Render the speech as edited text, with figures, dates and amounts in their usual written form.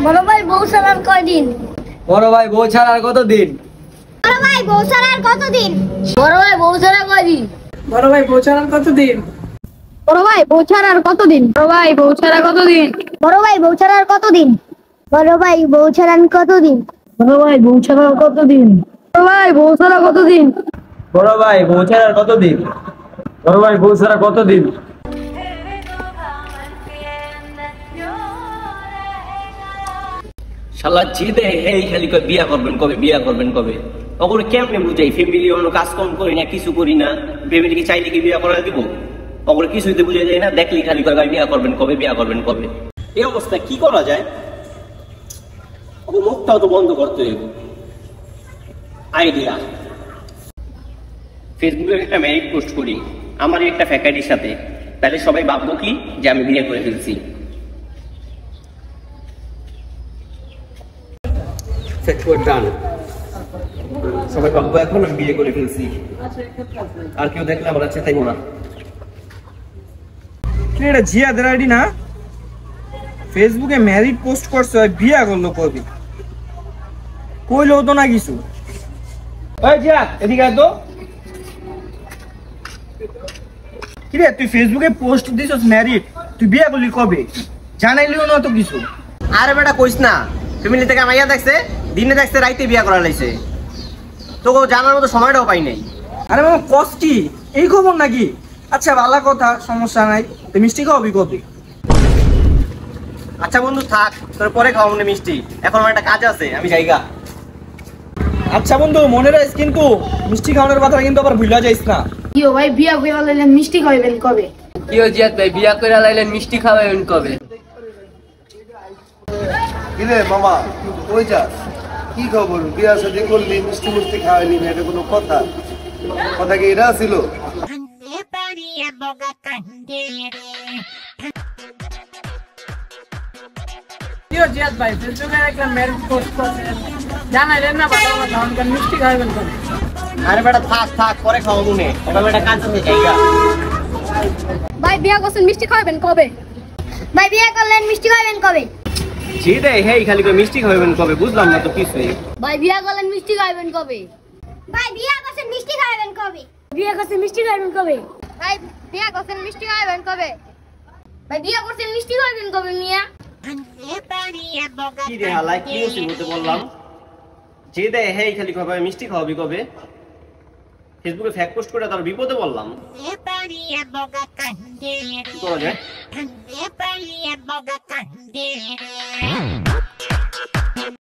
বড় ভাই বউ ছাড়ার কয়দিন? বড় ভাই বউ ছাড়ার কতদিন? বড় ভাই বউ ছাড়ার কতদিন? বড় ভাই বউ ছাড়া কয়দিন? বড় ভাই বউ ছাড়ার কতদিন? বড় ভাই বউ ছাড়ার কতদিন? বড় ভাই বউ ছাড়া কতদিন? বড় ভাই বউ ছাড়ার কতদিন? বড় ভাই বউ ছাড়ান কতদিন? বড় ভাই বউ ছাড়ার কতদিন? বড় ভাই বউ ছাড়া কতদিন? বড় ভাই বউ ছাড়ার কতদিন? বড় ভাই বউ ছাড়া কতদিন? শালা জিদে এই খালি কই বিয়া করবেন কবে, বিয়া করবেন কবে। ওগুলো কেমনে বুঝাই? ফ্যামিলি অন্য কাজ কম করি না, কিছু করি না, ফ্যামিলিকে চাইলে কি বিয়া করা দিব? ওগুলো কিছুই তো বুঝে যায় না, দেখলি খালি কয় ভাই বিয়া করবেন কবে, বিয়া করবেন কবে। এই অবস্থায় কি করা যায়? ওকে মুখটাও তো বন্ধ করতে হবে। আইডিয়া, ফেসবুকে একটা মেরিট পোস্ট করি আমার একটা ফ্যাকাল্টির সাথে, তাহলে সবাই ভাববো কি যে আমি বিয়ে করে ফেলছি। সবাই ভাববো এখন আমি বিয়ে করে ফেলছি, আর কেউ দেখলে আমার আছে তাইবো না। এটা জিয়াদের আইডি না? ফেসবুকে ম্যারিড পোস্ট করছে, বিয়া করলো কবি, কইলো তো না কিছু। ওই জিয়া এদিকে আয় তো। কিরে তুই ফেসবুকে পোস্ট দিছস ম্যারিড, তুই বিয়া করলি কবে? জানাইলিও না তো কিছু। আরে বেটা কইস না, ফ্যামিলি থেকে মাইয়া দেখছে, দিনে দেখছে, রাইতে বিয়া করা লাইছে, তো জানার মতো সময়টাও পাই নাই। আরে মামা কস কি, এই খবর নাকি? আচ্ছা ভালো কথা, সমস্যা নাই, তুই মিষ্টি খাওয়াবি কবে? আচ্ছা বন্ধু থাক, তোর পরে খাওয়া মনে মিষ্টি, এখন আমার একটা কাজ আছে, আমি যাইগা। আচ্ছা বন্ধু মনে রাখিস কিন্তু মিষ্টি খাওয়ানোর কথা কিন্তু আবার ভুলা যাইস না। কি ও ভাই বিয়া কইরা লাইলেন মিষ্টি খাইবেন কবে? কি ও জিয়াদ ভাই বিয়া কইরা লাইলেন মিষ্টি খাওয়াবেন কবে? কিরে মামা ওই যা, কি খবর? বিয়া শাদী করলি, মিষ্টি মিষ্টি খাওয়াইলি না, এটা কোনো কথা? কথা কি এটা ছিল? কি ও জিয়াদ ভাই ফেসবুকে একটা ম্যারিজ পোস্ট করছেন, জানাইলেন না ভালো কথা, আমাকে মিষ্টি খাইবেন কবে? আরে বেটা থাক থাক, পরে খাওয়া মনে, এখন একটা কাজ আছে, যাইগা। ভাই বিয়া করছেন মিষ্টি খাবেন কবে? ভাই বিয়া করলেন মিষ্টি খাবেন কবে? জিদে হেই খালি কই মিষ্টি খাওয়াবেন কবে, বুঝলাম না তো কিছুই। ভাই বিয়া করলেন মিষ্টি খাবেন কবে? ভাই বিয়া করছেন মিষ্টি খাবেন কবে? বিয়া করছেন মিষ্টি খাবেন কবে? ভাই বিয়া করছেন মিষ্টি খাবেন কবে? ভাই বিয়া করছেন মিষ্টি খাবেন কবে মিয়া? কি রে হালাই, কি মুসিবতে বললাম? জিদে হেই খালি কই ভাই মিষ্টি খাওয়াবি কবে, ফেসবুকে ফ্যাক পোস্ট করে তার বিপদে বললাম। কি করা যায়?